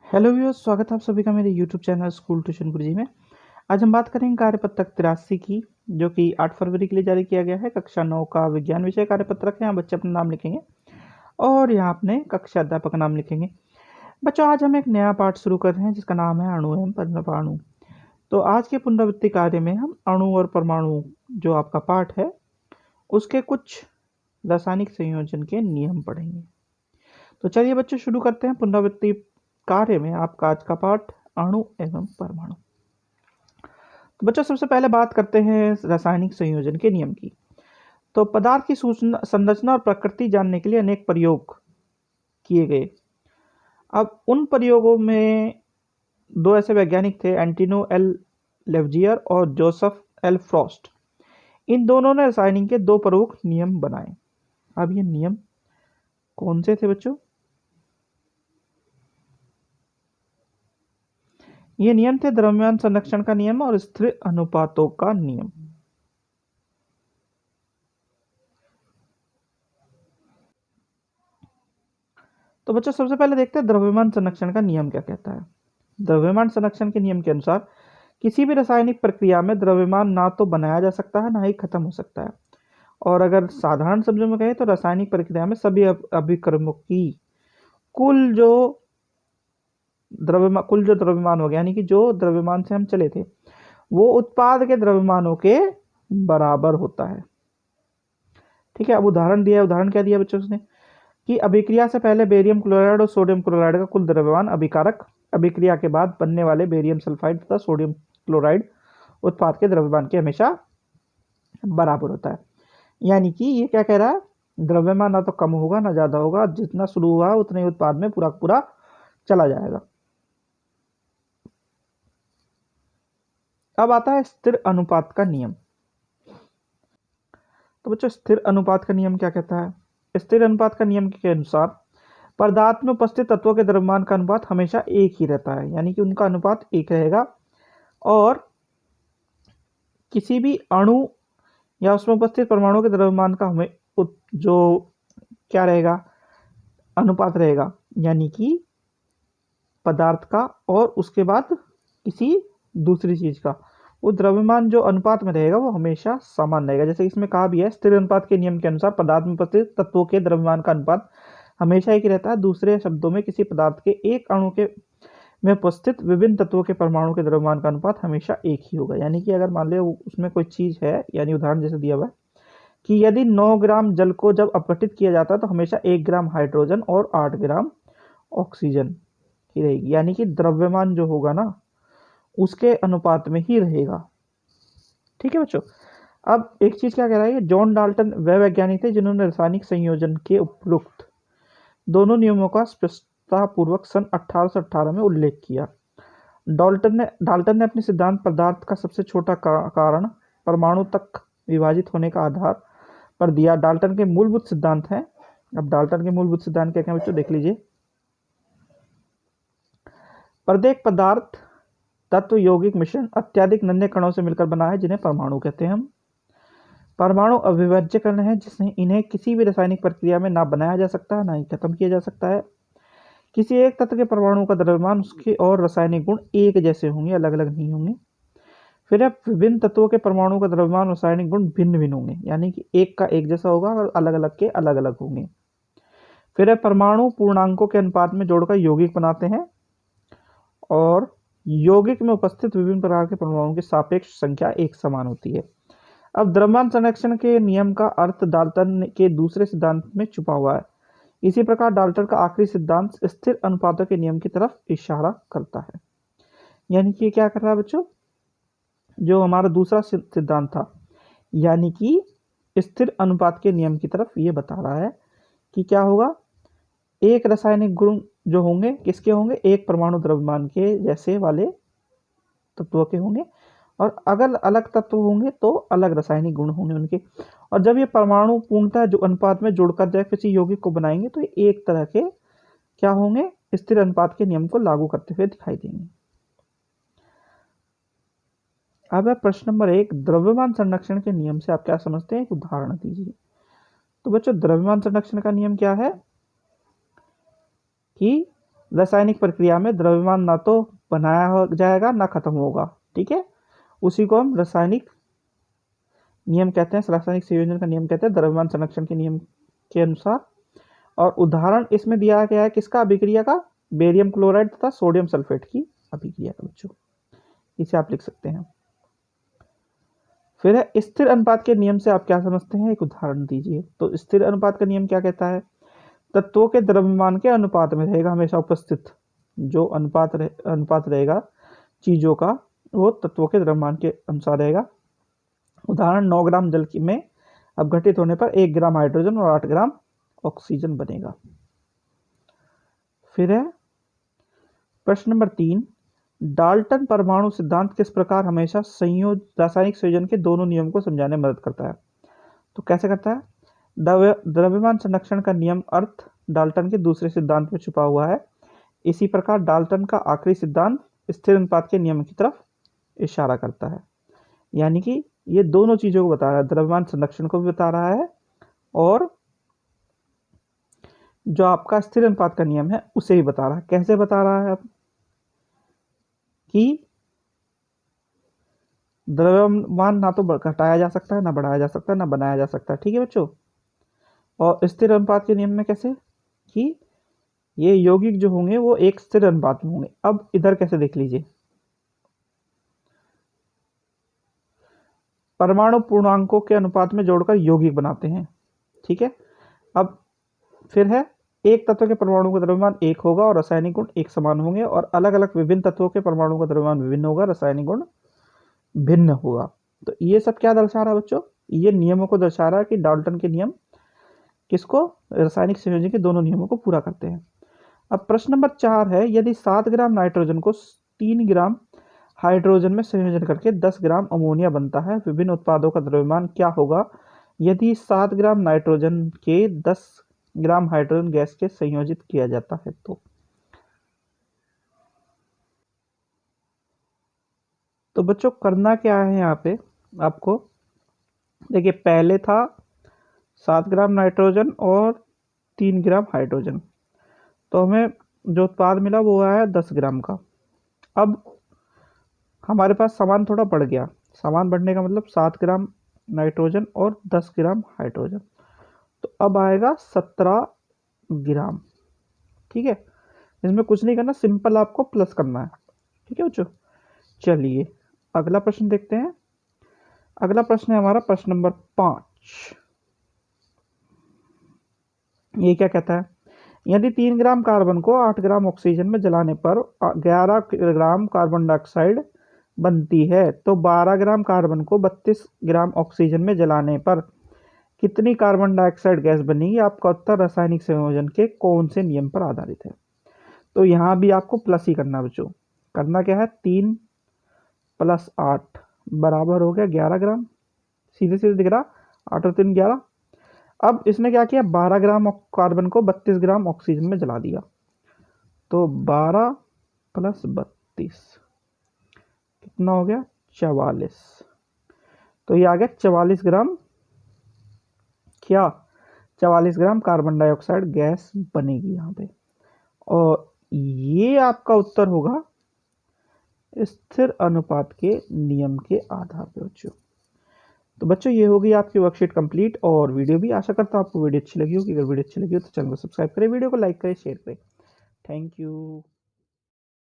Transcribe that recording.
Hello viewers, स्वागत है आप सभी का मेरे यूट्यूब चैनल स्कूल ट्यूशन गुरुजी में। आज हम बात करेंगे कार्यपत्रक 83 की, जो कि 8 फरवरी के लिए जारी किया गया है। कक्षा 9 का विज्ञान विषय कार्यपत्रक है। यहाँ बच्चे अपना नाम लिखेंगे और यहाँ अपने कक्षा अध्यापक का नाम लिखेंगे। बच्चों, आज हम एक नया पाठ शुरू कर रहे हैं जिसका नाम है अणु एवं परमाणु। तो आज के पुनरावृत्ति कार्य में हम अणु और परमाणु जो आपका पाठ है उसके कुछ रासायनिक संयोजन के नियम पढ़ेंगे। तो चलिए बच्चों, शुरू करते हैं पुनरावृत्ति कार्य में आपका आज का पाठ अणु एवं परमाणु। तो बच्चों, सबसे पहले बात करते हैं रासायनिक संयोजन के नियम की। तो पदार्थ की सूचना, संरचना और प्रकृति जानने के लिए अनेक प्रयोग किए गए। अब उन प्रयोगों में दो ऐसे वैज्ञानिक थे, एंटिनो एल लेवजियर और जोसेफ एल फ्रॉस्ट। इन दोनों ने रासायनिक के दो प्रमुख नियम बनाए। अब ये नियम कौन से थे बच्चों? ये नियम थे द्रव्यमान संरक्षण का नियम और स्थिर अनुपातों का नियम। तो बच्चों, सबसे पहले देखते हैं द्रव्यमान संरक्षण का नियम क्या कहता है। द्रव्यमान संरक्षण के नियम के अनुसार किसी भी रासायनिक प्रक्रिया में द्रव्यमान ना तो बनाया जा सकता है ना ही खत्म हो सकता है। और अगर साधारण शब्दों में कहें तो रासायनिक प्रक्रिया में सभी अभिक्रमों की कुल जो द्रव्यमान हो गया, यानी कि जो द्रव्यमान से हम चले थे, वो उत्पाद के द्रव्यमानों के बराबर होता है। ठीक है। अब उदाहरण दिया है। उदाहरण क्या दिया बच्चों उसने कि अभिक्रिया से पहले बेरियम क्लोराइड और सोडियम क्लोराइड का कुल द्रव्यमान अभिकारक अभिक्रिया के बाद बनने वाले बेरियम सल्फाइड तथा सोडियम क्लोराइड उत्पाद के द्रव्यमान के हमेशा बराबर होता है। यानी कि ये क्या कह रहा है, द्रव्यमान ना तो कम होगा ना ज्यादा होगा, जितना शुरू हुआ उतने ही उत्पाद में पूरा पूरा चला जाएगा। अब आता है स्थिर अनुपात का नियम। तो बच्चों, स्थिर अनुपात का नियम क्या कहता है? स्थिर अनुपात का नियम के अनुसार पदार्थ में उपस्थित तत्वों के द्रव्यमान का अनुपात हमेशा एक ही रहता है, यानी कि उनका अनुपात एक रहेगा। और किसी भी अणु या उसमें उपस्थित परमाणु के द्रव्यमान का हमें जो क्या रहेगा, अनुपात रहेगा, यानी कि पदार्थ का और उसके बाद किसी दूसरी चीज का, वो द्रव्यमान जो अनुपात में रहेगा वो हमेशा समान रहेगा। जैसे इसमें कहा भी है, स्थिर अनुपात के नियम के अनुसार पदार्थ में उपस्थित तत्वों के द्रव्यमान का अनुपात हमेशा एक ही रहता है। दूसरे शब्दों में किसी पदार्थ के एक अणु के में उपस्थित विभिन्न तत्वों के परमाणु के द्रव्यमान का अनुपात हमेशा एक ही होगा। यानी कि अगर मान लो उसमें कोई चीज है, यानी उदाहरण जैसे दिया हुआ है कि यदि 9 ग्राम जल को जब अपघटित किया जाता है तो हमेशा 1 ग्राम हाइड्रोजन और 8 ग्राम ऑक्सीजन ही रहेगी। यानी कि द्रव्यमान जो होगा ना उसके अनुपात में ही रहेगा। ठीक है बच्चों। अब एक चीज क्या कह रहा है, जॉन डाल्टन वह वैज्ञानिक थे जिन्होंने रासायनिक संयोजन के उपरोक्त दोनों नियमों का स्पष्टतापूर्वक सन 1818 में उल्लेख किया। डाल्टन ने अपने सिद्धांत पदार्थ का सबसे छोटा कारण परमाणु तक विभाजित होने का आधार पर दिया। डाल्टन के मूलभूत सिद्धांत हैं। अब डाल्टन के मूलभूत सिद्धांत क्या हैं बच्चों, देख लीजिए। प्रत्येक पदार्थ तत्व यौगिक मिश्रण अत्यधिक नन्हे कणों से मिलकर बना है, जिन्हें परमाणु कहते हैं हम। परमाणु अविभाज्य कण है, जिससे इन्हें किसी भी रासायनिक प्रक्रिया में ना बनाया जा सकता है ना ही खत्म किया जा सकता है। किसी एक तत्व के परमाणु का द्रव्यमान उसके और रासायनिक गुण एक जैसे होंगे, अलग अलग नहीं होंगे। फिर अब विभिन्न तत्वों के परमाणु का द्रव्यमान रासायनिक गुण भिन्न भिन्न होंगे, यानी कि एक का एक जैसा होगा और अलग अलग के अलग अलग होंगे। फिर परमाणु पूर्णांकों के अनुपात में जोड़कर यौगिक बनाते हैं और यौगिक में उपस्थित विभिन्न प्रकार के परमाणुओं की सापेक्ष संख्या एक समान होती है। अब द्रव्यमान संरक्षण के नियम का अर्थ डाल्टन के दूसरे सिद्धांत में छुपा हुआ है। इसी प्रकार डाल्टन का आखिरी सिद्धांत स्थिर अनुपातों के नियम की तरफ इशारा करता है। यानी कि क्या कर रहा है बच्चों, जो हमारा दूसरा सिद्धांत था, यानी कि स्थिर अनुपात के नियम की तरफ ये बता रहा है कि क्या होगा, एक रासायनिक गुण जो होंगे किसके होंगे, एक परमाणु द्रव्यमान के जैसे वाले तत्वों के होंगे, और अगर अलग तत्व होंगे तो अलग रासायनिक गुण होंगे उनके। और जब ये परमाणु पूर्णतः जो अनुपात में जोड़कर जब किसी यौगिक को बनाएंगे तो एक तरह के क्या होंगे, स्थिर अनुपात के नियम को लागू करते हुए दिखाई देंगे। अब है प्रश्न नंबर 1, द्रव्यमान संरक्षण के नियम से आप क्या समझते हैं, एक उदाहरण दीजिए। तो बच्चों, द्रव्यमान संरक्षण का नियम क्या है कि रासायनिक प्रक्रिया में द्रव्यमान ना तो बनाया जाएगा ना खत्म होगा, ठीक है। उसी को हम रासायनिक नियम कहते हैं, रासायनिक संयोजन का नियम कहते हैं, द्रव्यमान संरक्षण के नियम के अनुसार। और उदाहरण इसमें दिया गया है किसका, अभिक्रिया का, बेरियम क्लोराइड तथा सोडियम सल्फेट की अभिक्रिया का बच्चों, इसे आप लिख सकते हैं। फिर है स्थिर अनुपात के नियम से आप क्या समझते हैं, एक उदाहरण दीजिए। तो स्थिर अनुपात का नियम क्या कहता है, तत्वों के द्रव्यमान के अनुपात में रहेगा हमेशा उपस्थित, जो अनुपात रहेगा चीजों का, वो तत्वों के द्रव्यमान के अनुसार रहेगा। उदाहरण 9 ग्राम जल में अपघटित होने पर 1 ग्राम हाइड्रोजन और 8 ग्राम ऑक्सीजन बनेगा। फिर है प्रश्न नंबर 3, डाल्टन परमाणु सिद्धांत किस प्रकार हमेशा रासायनिक संयोजन के दोनों नियम को समझाने में मदद करता है। तो कैसे करता है, द्रव्यमान संरक्षण का नियम अर्थ डाल्टन के दूसरे सिद्धांत में छुपा हुआ है। इसी प्रकार डाल्टन का आखिरी सिद्धांत स्थिर अनुपात के नियम की तरफ इशारा करता है। यानी कि ये दोनों चीजों को बता रहा है, द्रव्यमान संरक्षण को भी बता रहा है और जो आपका स्थिर अनुपात का नियम है उसे भी बता रहा है। कैसे बता रहा है कि द्रव्यमान ना तो घटाया जा सकता है, ना बढ़ाया जा सकता है, ना बनाया जा सकता है, ठीक है बच्चों। और स्थिर अनुपात के नियम में कैसे कि ये यौगिक जो होंगे वो एक स्थिर अनुपात में होंगे। अब इधर कैसे देख लीजिए, परमाणु पूर्णांकों के अनुपात में जोड़कर यौगिक बनाते हैं, ठीक है। अब फिर है एक तत्व के परमाणु का द्रव्यमान 1 होगा और रासायनिक गुण एक समान होंगे, और अलग अलग विभिन्न तत्वों के परमाणु का द्रव्यमान विभिन्न होगा, रासायनिक गुण भिन्न होगा। तो ये सब क्या दर्शा रहा है बच्चों, ये नियमों को दर्शा रहा है कि डाल्टन के नियम किसको, रासायनिक संयोजन के दोनों नियमों को पूरा करते हैं। अब प्रश्न नंबर 4 है, यदि 7 ग्राम नाइट्रोजन को 3 ग्राम हाइड्रोजन में संयोजन करके 10 ग्राम अमोनिया बनता है, विभिन्न उत्पादों का द्रव्यमान क्या होगा यदि 7 ग्राम नाइट्रोजन के 10 ग्राम हाइड्रोजन गैस के संयोजित किया जाता है। तो बच्चों करना क्या है यहाँ पे आपको, देखिए पहले था 7 ग्राम नाइट्रोजन और 3 ग्राम हाइड्रोजन, तो हमें जो उत्पाद मिला वो आया 10 ग्राम का। अब हमारे पास सामान थोड़ा बढ़ गया, सामान बढ़ने का मतलब 7 ग्राम नाइट्रोजन और 10 ग्राम हाइड्रोजन, तो अब आएगा 17 ग्राम, ठीक है। इसमें कुछ नहीं करना, सिंपल आपको प्लस करना है, ठीक है बच्चों। चलिए अगला प्रश्न देखते हैं। अगला प्रश्न है हमारा प्रश्न नंबर 5। ये क्या कहता है, यदि 3 ग्राम कार्बन को 8 ग्राम ऑक्सीजन में जलाने पर 11 ग्राम कार्बन डाइऑक्साइड बनती है, तो 12 ग्राम कार्बन को 32 ग्राम ऑक्सीजन में जलाने पर कितनी कार्बन डाइऑक्साइड गैस बनेगी। आपका उत्तर रासायनिक संयोजन के कौन से नियम पर आधारित है। तो यहाँ भी आपको प्लस ही करना बच्चों। करना क्या है, 3 + 8 बराबर हो गया 11 ग्राम, सीधे सीधे दिख रहा, 8 और 3 11। अब इसने क्या किया, 12 ग्राम कार्बन को 32 ग्राम ऑक्सीजन में जला दिया, तो 12 + 32 कितना हो गया, 44। तो ये आ गया 44 ग्राम, क्या 44 ग्राम कार्बन डाइऑक्साइड गैस बनेगी यहाँ पे। और ये आपका उत्तर होगा स्थिर अनुपात के नियम के आधार पर बच्चों। तो बच्चों ये होगी आपकी वर्कशीट कंप्लीट और वीडियो भी। आशा करता हूँ आपको वीडियो अच्छी लगी होगी। अगर वीडियो अच्छी लगी हो तो चैनल को सब्सक्राइब करें, वीडियो को लाइक करें, शेयर करें। Thank you.